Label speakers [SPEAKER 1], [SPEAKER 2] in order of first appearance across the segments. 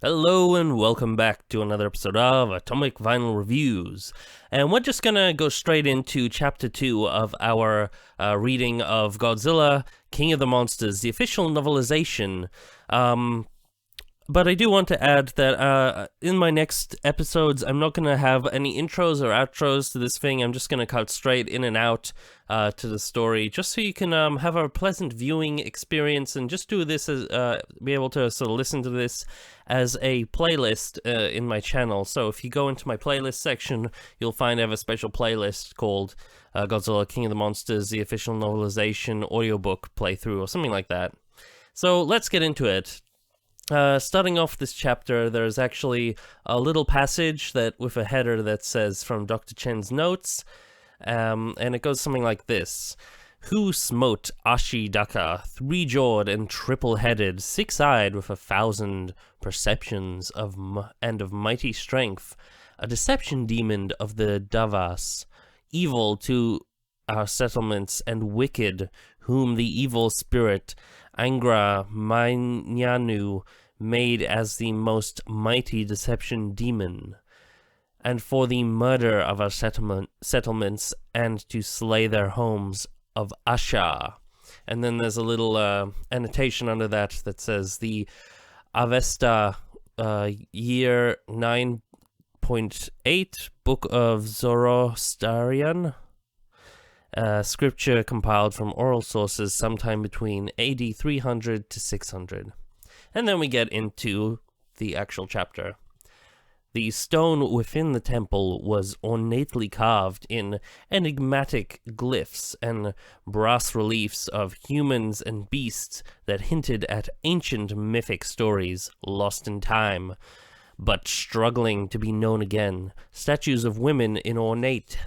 [SPEAKER 1] Hello and welcome back to another episode of Atomic Vinyl Reviews. And we're just gonna go straight into chapter 2 of our reading of Godzilla, King of the Monsters, the official novelization. But I do want to add that in my next episodes, I'm not going to have any intros or outros to this thing. I'm just going to cut straight in and out to the story, just so you can have a pleasant viewing experience and just do this as be able to sort of listen to this as a playlist in my channel. So if you go into my playlist section, you'll find I have a special playlist called Godzilla, King of the Monsters, the official novelization audiobook playthrough, or something like that. So let's get into it. Starting off this chapter, there's actually a little passage that with a header that says from Dr. Chen's notes, and it goes something like this. Who smote Ashidaka, three-jawed and triple-headed, six-eyed with 1,000 perceptions of mighty strength, a deception demon of the Davas, evil to our settlements and wicked, whom the evil spirit Angra Mainyanu made as the most mighty deception demon, and for the murder of our settlements and to slay their homes of Asha. And then there's a little annotation under that that says the Avesta year 9.8 Book of Zoroastrian. Scripture compiled from oral sources sometime between AD 300 to 600. And then we get into the actual chapter. The stone within the temple was ornately carved in enigmatic glyphs and brass reliefs of humans and beasts that hinted at ancient mythic stories lost in time, but struggling to be known again. Statues of women in ornate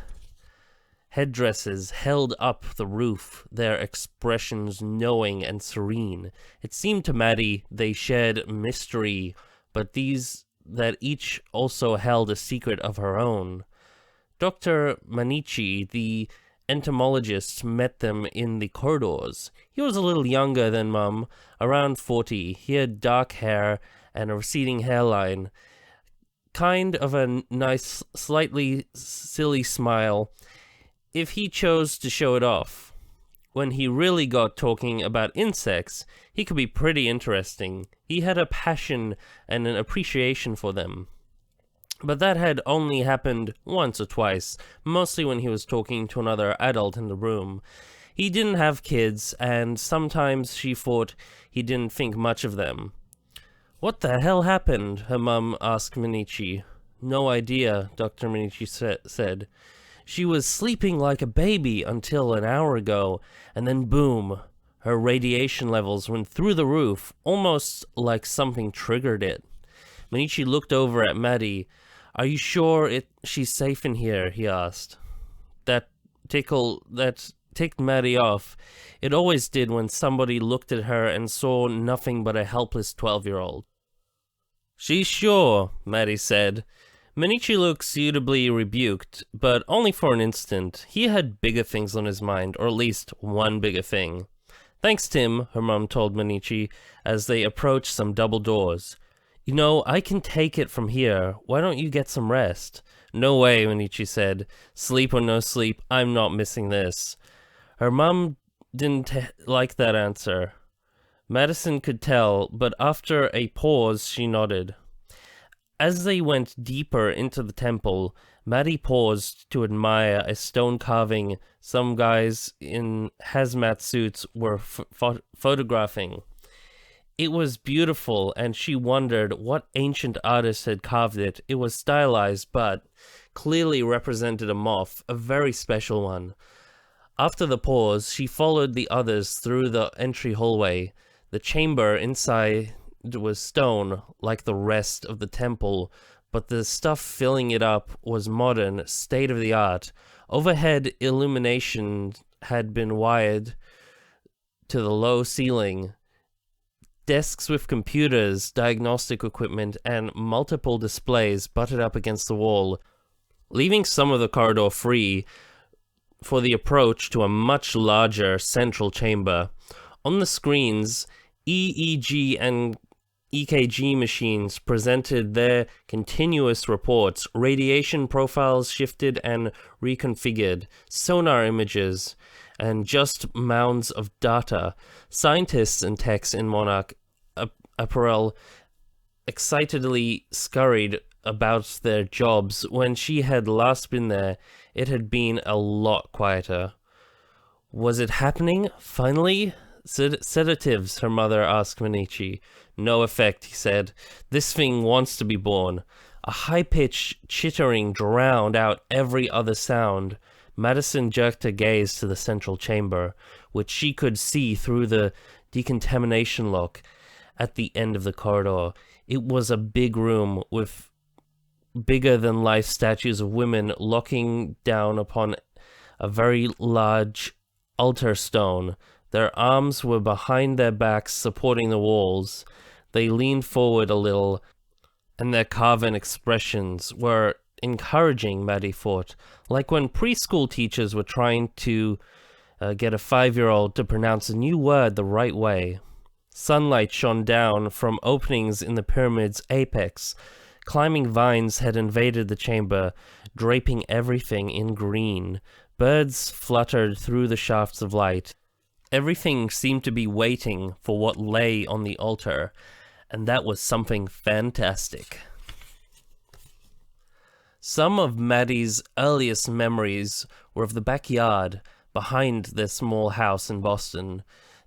[SPEAKER 1] headdresses held up the roof, their expressions knowing and serene. It seemed to Maddie they shared mystery, but these that each also held a secret of her own. Dr. Manichi, the entomologist, met them in the corridors. He was a little younger than Mum, around 40. He had dark hair and a receding hairline, kind of a nice, slightly silly smile, if he chose to show it off. When he really got talking about insects, he could be pretty interesting. He had a passion and an appreciation for them. But that had only happened once or twice, mostly when he was talking to another adult in the room. He didn't have kids, and sometimes she thought he didn't think much of them. What the hell happened? Her mum asked Minichi. No idea, Dr. Minichi said. She was sleeping like a baby until an hour ago, and then boom, her radiation levels went through the roof, almost like something triggered it. Manichi looked over at Maddie. Are you sure she's safe in here? He asked. That ticked Maddie off. It always did when somebody looked at her and saw nothing but a helpless 12-year-old. She's sure, Maddie said. Manichi looked suitably rebuked, but only for an instant. He had bigger things on his mind, or at least one bigger thing. Thanks, Tim, her mum told Manichi as they approached some double doors. You know, I can take it from here. Why don't you get some rest? No way, Manichi said. Sleep or no sleep, I'm not missing this. Her mum didn't like that answer. Madison could tell, but after a pause, she nodded. As they went deeper into the temple, Maddie paused to admire a stone carving some guys in hazmat suits were photographing. It was beautiful, and she wondered what ancient artist had carved it. It was stylized, but clearly represented a moth, a very special one. After the pause, she followed the others through the entry hallway. The chamber inside was stone, like the rest of the temple, but the stuff filling it up was modern, state-of-the-art. Overhead illumination had been wired to the low ceiling. Desks with computers, diagnostic equipment, and multiple displays butted up against the wall, leaving some of the corridor free for the approach to a much larger central chamber. On the screens, EEG and EKG machines presented their continuous reports. Radiation profiles shifted and reconfigured. Sonar images and just mounds of data. Scientists and techs in Monarch apparel excitedly scurried about their jobs. When she had last been there, it had been a lot quieter. Was it happening? Finally? Sedatives, her mother asked Manichi. No effect, he said. This thing wants to be born. A high-pitched chittering drowned out every other sound. Madison jerked her gaze to the central chamber, which she could see through the decontamination lock at the end of the corridor. It was a big room with bigger-than-life statues of women looking down upon a very large altar stone. Their arms were behind their backs, supporting the walls. They leaned forward a little, and their carven expressions were encouraging, Maddie thought, like when preschool teachers were trying to get a 5-year-old to pronounce a new word the right way. Sunlight shone down from openings in the pyramid's apex. Climbing vines had invaded the chamber, draping everything in green. Birds fluttered through the shafts of light. Everything seemed to be waiting for what lay on the altar, and that was something fantastic. Some of Maddie's earliest memories were of the backyard behind their small house in Boston.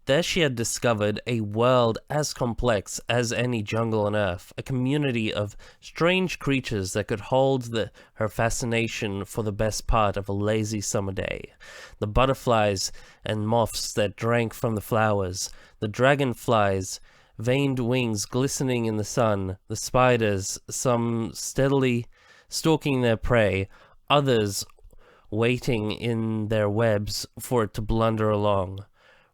[SPEAKER 1] There she had discovered a world as complex as any jungle on Earth, a community of strange creatures that could hold her fascination for the best part of a lazy summer day. The butterflies and moths that drank from the flowers, the dragonflies, veined wings glistening in the sun, the spiders, some steadily stalking their prey, others waiting in their webs for it to blunder along.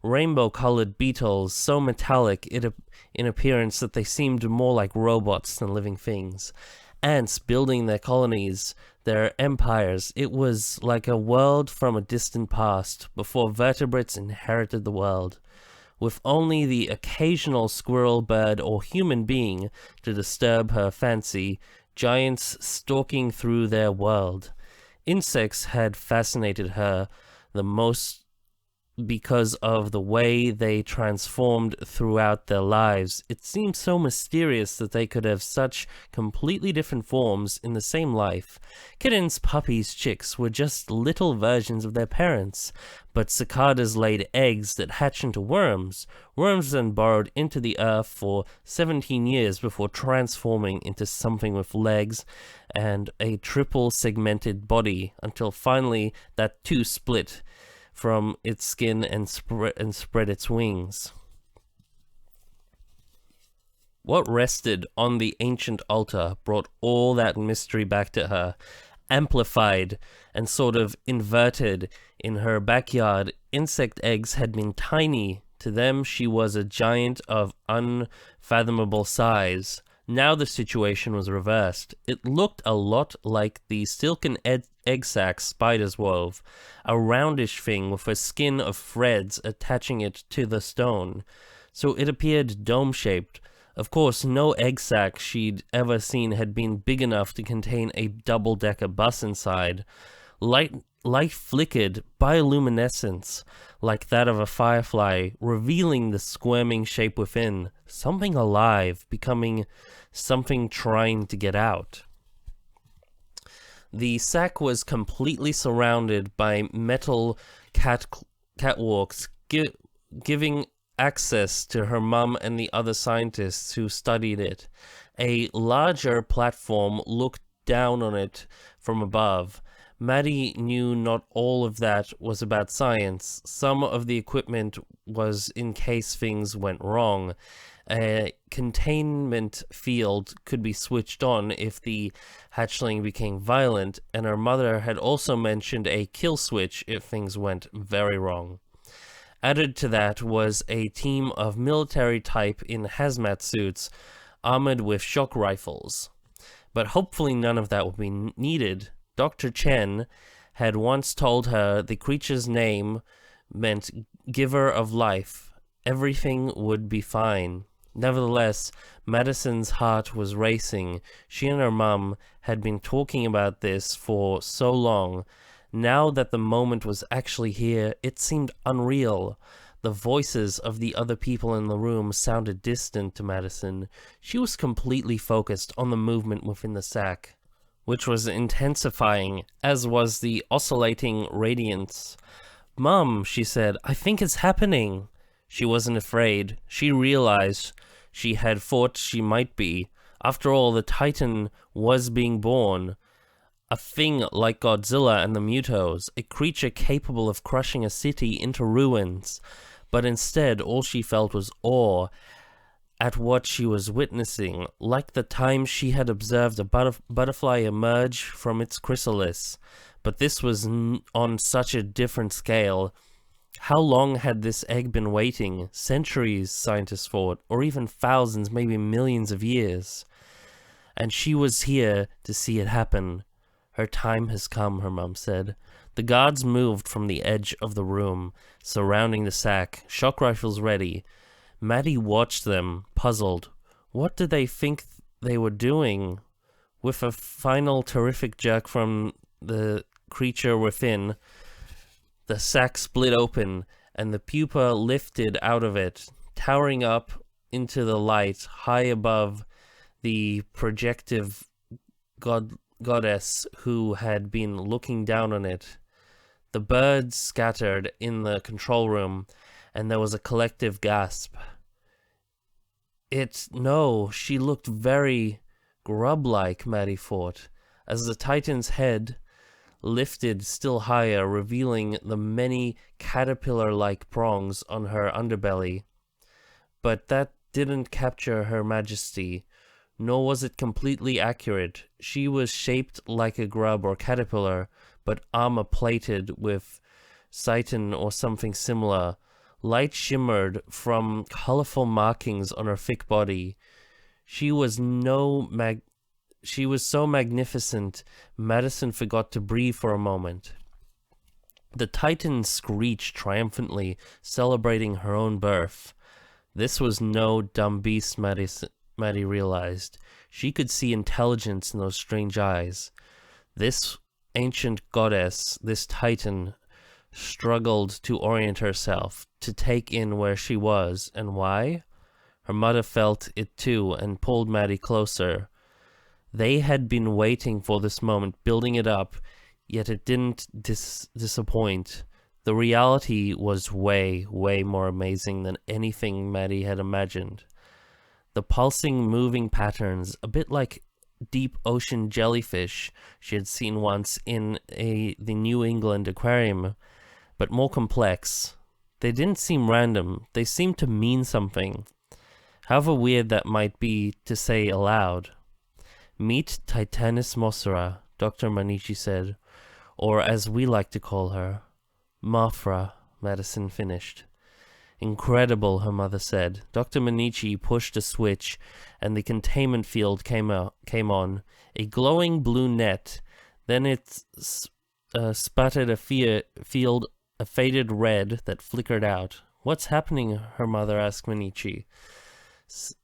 [SPEAKER 1] Rainbow-colored beetles, so metallic in appearance that they seemed more like robots than living things. Ants building their colonies, their empires. It was like a world from a distant past, before vertebrates inherited the world. With only the occasional squirrel, bird, or human being to disturb her fancy, giants stalking through their world. Insects had fascinated her the most because of the way they transformed throughout their lives. It seemed so mysterious that they could have such completely different forms in the same life. Kittens, puppies, chicks were just little versions of their parents, but cicadas laid eggs that hatched into worms. Worms then burrowed into the earth for 17 years before transforming into something with legs and a triple segmented body, until finally that too split from its skin and spread its wings. What rested on the ancient altar brought all that mystery back to her, amplified and sort of inverted. In her backyard, insect eggs had been tiny. To them, she was a giant of unfathomable size. Now the situation was reversed. It looked a lot like the silken egg sac spiders wove, a roundish thing with a skin of threads attaching it to the stone. So it appeared dome-shaped. Of course, no egg sac she'd ever seen had been big enough to contain a double-decker bus inside. Light flickered bioluminescence, like that of a firefly, revealing the squirming shape within, something alive, becoming something trying to get out. The sack was completely surrounded by metal catwalks, giving access to her mum and the other scientists who studied it. A larger platform looked down on it from above. Maddie knew not all of that was about science. Some of the equipment was in case things went wrong. A containment field could be switched on if the hatchling became violent, and her mother had also mentioned a kill switch if things went very wrong. Added to that was a team of military type in hazmat suits, armored with shock rifles. But hopefully none of that would be needed. Dr. Chen had once told her the creature's name meant giver of life. Everything would be fine. Nevertheless, Madison's heart was racing. She and her mum had been talking about this for so long. Now that the moment was actually here, it seemed unreal. The voices of the other people in the room sounded distant to Madison. She was completely focused on the movement within the sack, which was intensifying, as was the oscillating radiance. "Mum," she said, "I think it's happening." She wasn't afraid. She realized she had thought she might be. After all, the Titan was being born. A thing like Godzilla and the Mutos, a creature capable of crushing a city into ruins. But instead, all she felt was awe at what she was witnessing, like the time she had observed a butterfly emerge from its chrysalis. But this was on such a different scale. How long had this egg been waiting? Centuries, scientists thought, or even thousands, maybe millions of years. And she was here to see it happen. "Her time has come," her mum said. The guards moved from the edge of the room, surrounding the sack, shock rifles ready. Maddie watched them, puzzled. What did they think they were doing? With a final terrific jerk from the creature within, the sack split open, and the pupa lifted out of it, towering up into the light, high above the projective goddess who had been looking down on it. The birds scattered in the control room, and there was a collective gasp. No, she looked very grub-like, Maddie thought, as the Titan's head lifted still higher, revealing the many caterpillar-like prongs on her underbelly. But that didn't capture her majesty, nor was it completely accurate. She was shaped like a grub or caterpillar, but armor-plated with chitin or something similar. Light shimmered from colorful markings on her thick body. She was so magnificent, Madison forgot to breathe for a moment. The Titan screeched triumphantly, celebrating her own birth. This was no dumb beast, Maddie realized. She could see intelligence in those strange eyes. This ancient goddess, this Titan, struggled to orient herself, to take in where she was, and why? Her mother felt it too, and pulled Maddie closer. They had been waiting for this moment, building it up, yet it didn't disappoint. The reality was way, way more amazing than anything Maddie had imagined. The pulsing, moving patterns, a bit like deep ocean jellyfish she had seen once in the New England aquarium, but more complex. They didn't seem random. They seemed to mean something. However weird that might be to say aloud. "Meet Titanus Mothra," Dr. Manichi said, or as we like to call her, Mothra, Madison finished. "Incredible," her mother said. Dr. Manichi pushed a switch, and the containment field came on, a glowing blue net. Then it sputtered a faded red that flickered out. "What's happening?" her mother asked Manichi.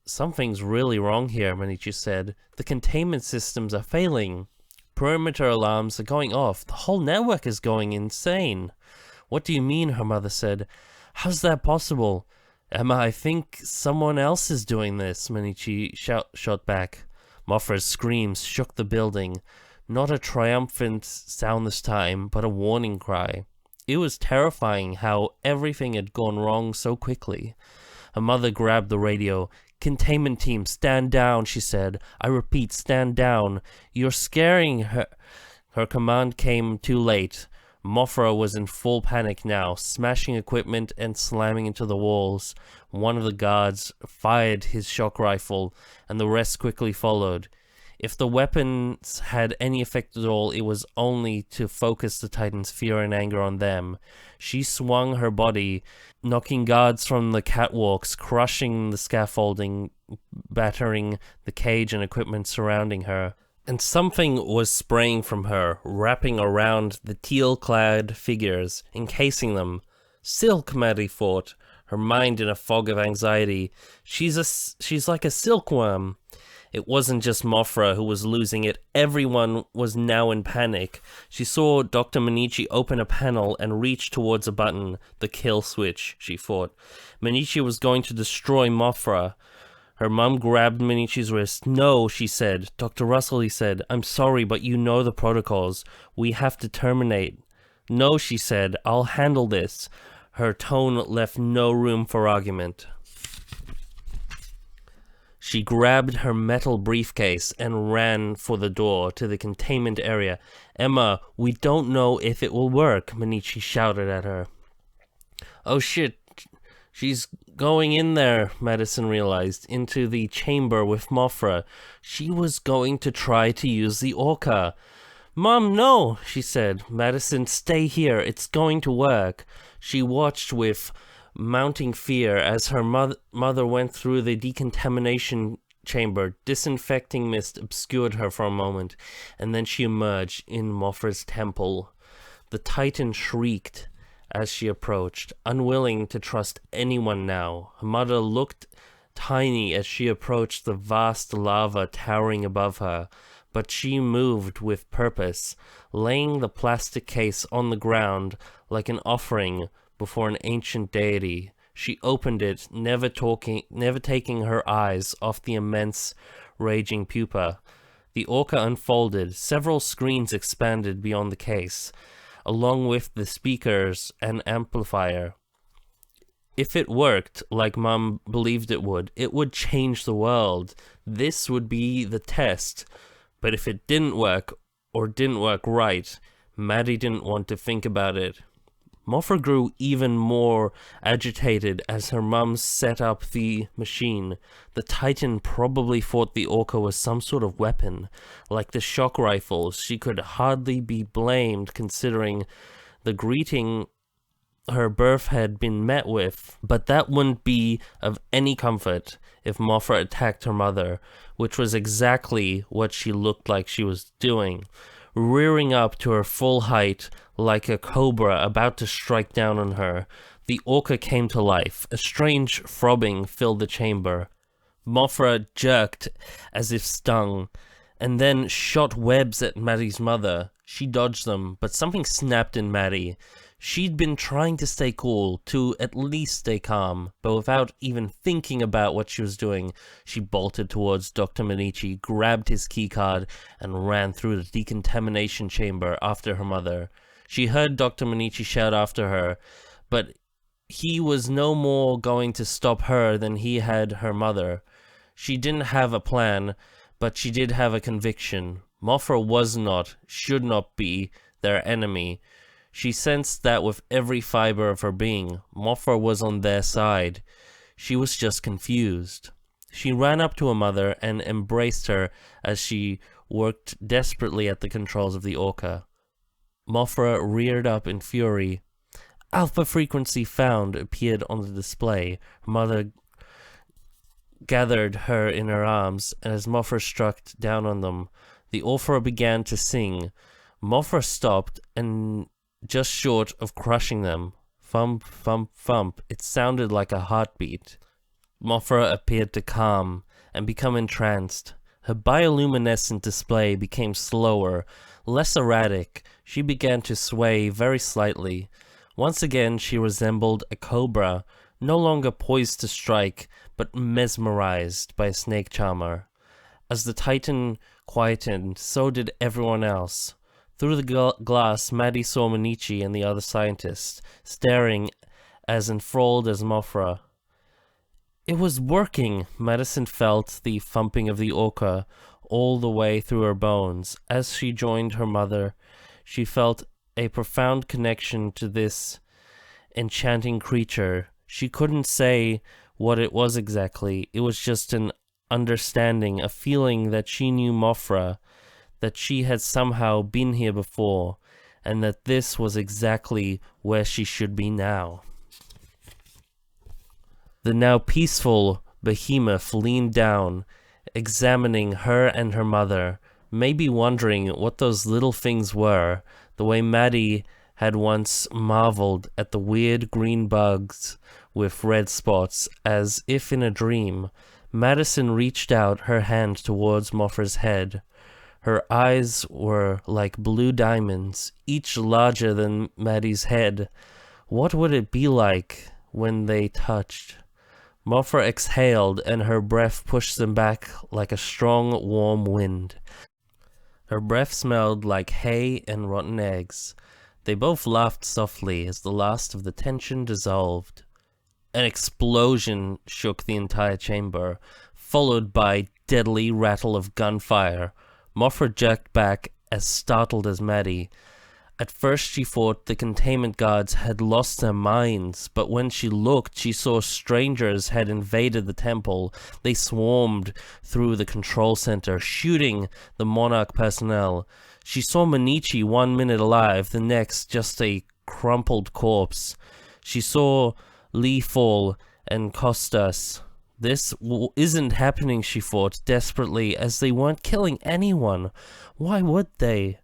[SPEAKER 1] "Something's really wrong here," Manichi said. "The containment systems are failing. Perimeter alarms are going off. The whole network is going insane." "What do you mean?" her mother said. "How's that possible?" "Emma, I think someone else is doing this," Manichi shot back. Mothra's screams shook the building. Not a triumphant sound this time, but a warning cry. It was terrifying how everything had gone wrong so quickly. Her mother grabbed the radio. "Containment team, stand down," she said. "I repeat, stand down. You're scaring her." Her command came too late. Mothra was in full panic now, smashing equipment and slamming into the walls. One of the guards fired his shock rifle, and the rest quickly followed. If the weapons had any effect at all, it was only to focus the Titan's fear and anger on them. She swung her body, knocking guards from the catwalks, crushing the scaffolding, battering the cage and equipment surrounding her. And something was spraying from her, wrapping around the teal-clad figures, encasing them. Silk, Maddie thought. her mind in a fog of anxiety. She's like a silkworm. It wasn't just Mothra who was losing it. Everyone was now in panic. She saw Dr. Minichi open a panel and reach towards a button, the kill switch, she thought. Minichi was going to destroy Mothra. Her mum grabbed Minichi's wrist. "No," she said. "Dr. Russell," he said, "I'm sorry, but you know the protocols. We have to terminate." "No," she said, "I'll handle this." Her tone left no room for argument. She grabbed her metal briefcase and ran for the door to the containment area. "Emma, we don't know if it will work," Minichi shouted at her. "Oh shit, she's going in there," Madison realized, into the chamber with Mothra. She was going to try to use the Orca. "Mom, no," she said. "Madison, stay here. It's going to work." She watched with mounting fear as her mother went through the decontamination chamber. Disinfecting mist obscured her for a moment, and then she emerged in Mothra's temple. The Titan shrieked as she approached, unwilling to trust anyone now. Her mother looked tiny as she approached the vast lava towering above her, but she moved with purpose, laying the plastic case on the ground like an offering before an ancient deity. She opened it, never taking her eyes off the immense, raging pupa. The Orca unfolded. Several screens expanded beyond the case, along with the speakers and amplifier. If it worked, like Mom believed it would change the world. This would be the test. But if it didn't work, or didn't work right, Maddie didn't want to think about it. Mothra grew even more agitated as her mum set up the machine. The Titan probably thought the Orca was some sort of weapon, like the shock rifles. She could hardly be blamed considering the greeting her birth had been met with, but that wouldn't be of any comfort if Mothra attacked her mother, which was exactly what she looked like she was doing. Rearing up to her full height like a cobra about to strike down on her, the Orca came to life. A strange throbbing filled the chamber. Mothra jerked as if stung, and then shot webs at Maddie's mother. She dodged them, but something snapped in Maddie. She'd been trying to stay cool, to at least stay calm, but without even thinking about what she was doing, she bolted towards Dr. Minichi, grabbed his keycard, and ran through the decontamination chamber after her mother. She heard Dr. Minichi shout after her, but he was no more going to stop her than he had her mother. She didn't have a plan, but she did have a conviction. Mothra was not, should not be, their enemy. She sensed that with every fiber of her being. Mothra was on their side. She was just confused. She ran up to her mother and embraced her as she worked desperately at the controls of the Orca. Mothra reared up in fury. "Alpha frequency found" appeared on the display. Her mother gathered her in her arms, and as Mothra struck down on them, the Orca began to sing. Mothra stopped, and just short of crushing them. Thump, thump, thump. It sounded like a heartbeat. Mothra appeared to calm and become entranced. Her bioluminescent display became slower, less erratic. She began to sway very slightly. Once again she resembled a cobra, no longer poised to strike, but mesmerized by a snake charmer. As the Titan quietened, so did everyone else. Through the glass, Maddie saw Minichi and the other scientists, staring as enthralled as Mothra. It was working! Madison felt the thumping of the Orca all the way through her bones. As she joined her mother, she felt a profound connection to this enchanting creature. She couldn't say what it was exactly. It was just an understanding, a feeling that she knew Mothra, that she had somehow been here before, and that this was exactly where she should be now. The now peaceful behemoth leaned down, examining her and her mother, maybe wondering what those little things were, the way Maddie had once marveled at the weird green bugs with red spots, as if in a dream. Madison reached out her hand towards Mothra's head. Her eyes were like blue diamonds, each larger than Maddie's head. What would it be like when they touched? Mothra exhaled, and her breath pushed them back like a strong, warm wind. Her breath smelled like hay and rotten eggs. They both laughed softly as the last of the tension dissolved. An explosion shook the entire chamber, followed by deadly rattle of gunfire. Mothra jerked back, as startled as Maddie. At first she thought the containment guards had lost their minds, but when she looked, she saw strangers had invaded the temple. They swarmed through the control center, shooting the Monarch personnel. She saw Minichi 1 minute alive, the next just a crumpled corpse. She saw Lee fall and Costas. This isn't happening, she thought desperately, as they weren't killing anyone. Why would they?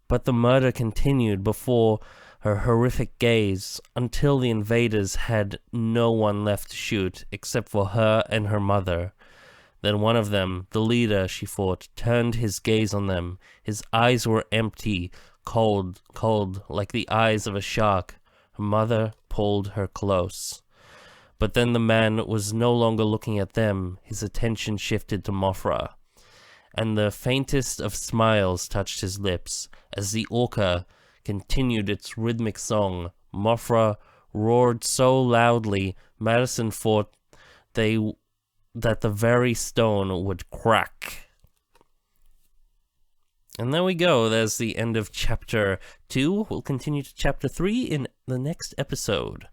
[SPEAKER 1] But the murder continued before her horrific gaze, until the invaders had no one left to shoot except for her and her mother. Then one of them, the leader, she thought, turned his gaze on them. His eyes were empty, cold, like the eyes of a shark. Her mother pulled her close. But then the man was no longer looking at them. His attention shifted to Mothra, and the faintest of smiles touched his lips. As the orca continued its rhythmic song, Mothra roared so loudly, Madison thought that the very stone would crack. And there we go. There's the end of Chapter 2. We'll continue to Chapter 3 in the next episode.